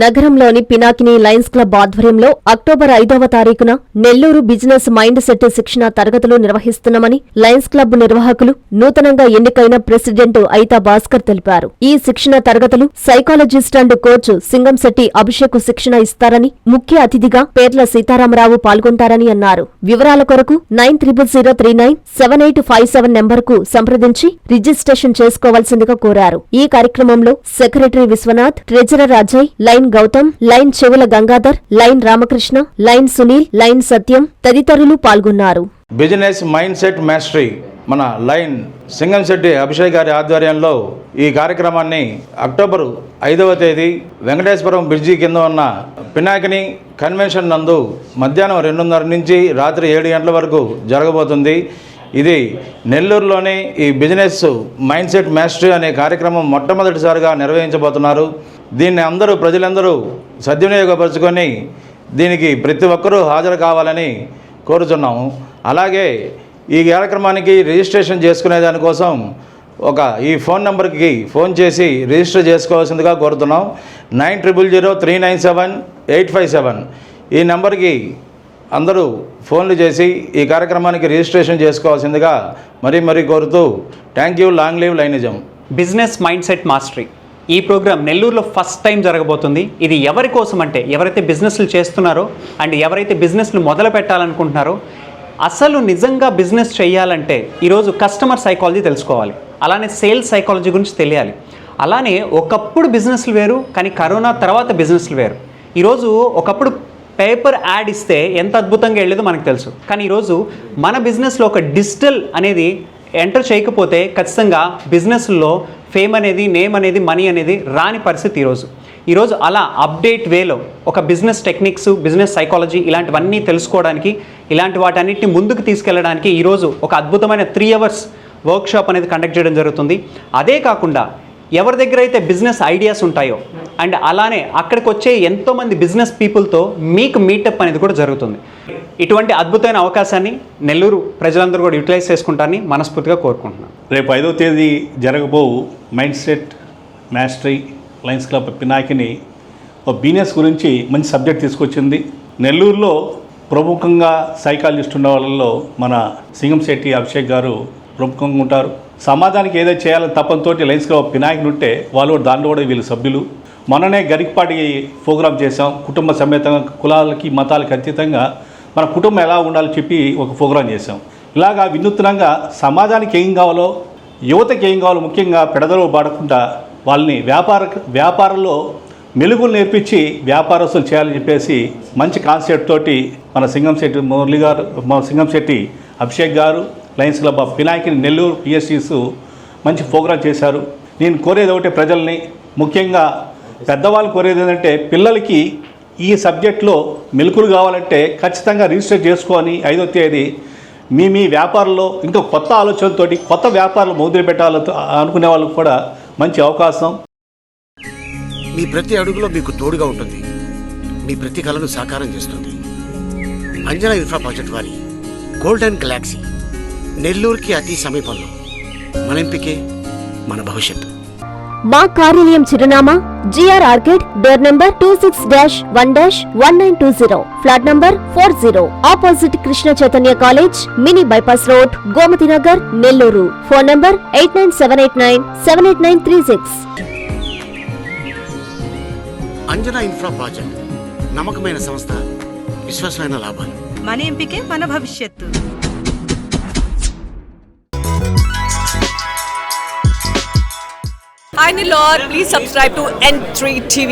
నగరంలోని Pinakini Lions club ఆధ్వర్యంలో October 5వ తారీఖున నెల్లూరు బిజినెస్ మైండ్ సెట్ శిక్షణ తరగతులు నిర్వహిస్తున్నామని లయన్స్ క్లబ్ నిర్వాహకులు నూతనంగా ఎన్నికైన ప్రెసిడెంట్ ఐతా భాస్కర్ తెలిపారు. ఈ శిక్షణ తరగతులు psychologist and coach Singamsetti Abhishek శిక్షణ ఇస్తారని, ముఖ్య అతిథిగా పేర్ల సీతారామరావు పాల్గొంటారని అన్నారు. వివరాల కొరకు 9000397857 నెంబర్కు సంప్రదించి రిజిస్ట్రేషన్ చేసుకోవాల్సిందిగా కోరారు. ఈ కార్యక్రమంలో secretary Viswanath, treasurer Ajay, Lion Gautam, Lion Chevula Gangadhar, Lion Ramakrishna, Lion Sunil, Lion Satyam తదితరులు పాల్గొన్నారు. బిజినెస్ మైండ్ సెట్ మాస్టరీ మన లైన్ సింగంశెట్టి అభిషేక్ గారి ఆధ్వర్యంలో ఈ కార్యక్రమాన్ని అక్టోబర్ 5వ తేదీ వెంకటేశ్వరం బ్రిడ్జి కింద ఉన్న పినాకిని కన్వెన్షన్ నందు మధ్యాహ్నం 2:30 నుంచి రాత్రి 7 గంటల వరకు జరగబోతుంది. ఇది నెల్లూరులోనే ఈ బిజినెస్ మైండ్ సెట్ మాస్టరీ అనే కార్యక్రమం మొట్టమొదటిసారిగా నిర్వహించబోతున్నారు. దీన్ని ప్రజలందరూ సద్వినియోగపరుచుకొని దీనికి ప్రతి ఒక్కరూ హాజరు కావాలని కోరుతున్నాము. అలాగే ఈ కార్యక్రమానికి రిజిస్ట్రేషన్ చేసుకునే దానికోసం ఈ ఫోన్ నెంబర్కి ఫోన్ చేసి రిజిస్టర్ చేసుకోవాల్సిందిగా కోరుతున్నాం. 9003978857 ఈ నెంబర్కి అందరూ ఫోన్లు చేసి ఈ కార్యక్రమానికి రిజిస్ట్రేషన్ చేసుకోవాల్సిందిగా మరీ కోరుతూ thank you. Long live లైనిజం. Business mind set mastery ఈ ప్రోగ్రామ్ నెల్లూరులో ఫస్ట్ టైం జరగబోతుంది. ఇది ఎవరి కోసం అంటే ఎవరైతే బిజినెస్లు చేస్తున్నారో అండ్ ఎవరైతే బిజినెస్లు మొదలు పెట్టాలనుకుంటున్నారో, అసలు నిజంగా బిజినెస్ చేయాలంటే ఈరోజు కస్టమర్ సైకాలజీ తెలుసుకోవాలి, అలానే సేల్స్ సైకాలజీ గురించి తెలియాలి. అలానే ఒకప్పుడు బిజినెస్లు వేరు, కానీ కరోనా తర్వాత బిజినెస్లు వేరు. ఈరోజు ఒకప్పుడు పేపర్ యాడ్ ఇస్తే ఎంత అద్భుతంగా వెళ్ళేదో మనకు తెలుసు, కానీ ఈరోజు మన బిజినెస్లో ఒక డిజిటల్ అనేది ఎంటర్ చేయకపోతే ఖచ్చితంగా బిజినెస్లో ఫేమ్ అనేది, నేమ్ అనేది, మనీ అనేది రాని పరిస్థితి ఈరోజు అలా అప్డేట్ వేలో ఒక బిజినెస్ టెక్నిక్స్, బిజినెస్ సైకాలజీ ఇలాంటివన్నీ తెలుసుకోవడానికి, ఇలాంటి వాటన్నిటిని ముందుకు తీసుకెళ్ళడానికి ఈరోజు ఒక అద్భుతమైన 3 hours వర్క్షాప్ అనేది కండక్ట్ చేయడం జరుగుతుంది. అదే కాకుండా ఎవరి దగ్గర అయితే బిజినెస్ ఐడియాస్ ఉంటాయో అండ్ అలానే అక్కడికి వచ్చే ఎంతోమంది బిజినెస్ పీపుల్తో మీకు మీటప్ అనేది కూడా జరుగుతుంది. ఇటువంటి అద్భుతమైన అవకాశాన్ని నెల్లూరు ప్రజలందరూ కూడా యూటిలైజ్ చేసుకుంటారని మనస్ఫూర్తిగా కోరుకుంటున్నాను. రేపు 5వ తేదీ జరగబోవు mind set mastery Lions Club Pinakini business గురించి మంచి సబ్జెక్ట్ తీసుకొచ్చింది. నెల్లూరులో ప్రముఖంగా సైకాలజిస్ట్ ఉన్న వాళ్ళలో మన సింగంశెట్టి అభిషేక్ గారు ప్రముఖంగా ఉంటారు. సమాజానికి ఏదైతే చేయాలని తప్పనితో లయన్స్ క్లబ్ పినాకిని ఉంటే వాళ్ళు దాంట్లో కూడా వీళ్ళు సభ్యులు. మొన్ననే గరికపాటి ప్రోగ్రాం చేసాం. కుటుంబ సమేతంగా కులాలకి మతాలకి అతీతంగా మన కుటుంబం ఎలా ఉండాలని చెప్పి ఒక ప్రోగ్రాం చేసాం. ఇలాగా వినూత్నంగా సమాజానికి ఏం కావాలో, యువతకి ఏం కావాలో, ముఖ్యంగా పెడదలో పడకుండా వాళ్ళని వ్యాపారంలో మెలుగులు నేర్పించి వ్యాపారస్తులు చేయాలని చెప్పేసి మంచి కాన్సెప్ట్ తోటి మన సింగంశెట్టి అభిషేక్ గారు Lions Club of Pinakini Nellore పిఎస్సీస్ మంచి ప్రోగ్రాం చేశారు. నేను కోరేది ఒకటే, ప్రజల్ని ముఖ్యంగా పెద్దవాళ్ళు కోరేది ఏంటంటే పిల్లలకి ఈ సబ్జెక్ట్లో మెలకులు కావాలంటే ఖచ్చితంగా రిజిస్టర్ చేసుకొని 5వ తేదీ మీ వ్యాపారంలో ఇంకా కొత్త ఆలోచనలతోటి కొత్త వ్యాపారాలు మొదలు పెట్టాలి అనుకునే వాళ్ళకు కూడా మంచి అవకాశం. మీ ప్రతి అడుగులో మీకు తోడుగా ఉంటుంది, మీ ప్రతి కళను సాకారం చేస్తుంది. అంజనా ఇన్ఫ్రా ప్రాజెక్ట్ వారి గోల్డెన్ గెలాక్సీ నెల్లూరుకి అతి సమీపంలో. మన ఎంపికే మన భవిష్యత్తు. మా కార్యాలయం చిరునామా GR arcade, door number 26-1-1920, flat number 40, opposite Krishna Chaitanya college, mini bypass road, Gomathi Nagar, Nellore. Phone number 8978978936. Anjana infra project నమ్మకమైన సంస్థ, విశ్వాసమైన లాభాలు. మన ఎంపికే మన భవిష్యత్తు. Hi Nilor, please subscribe to N3 TV.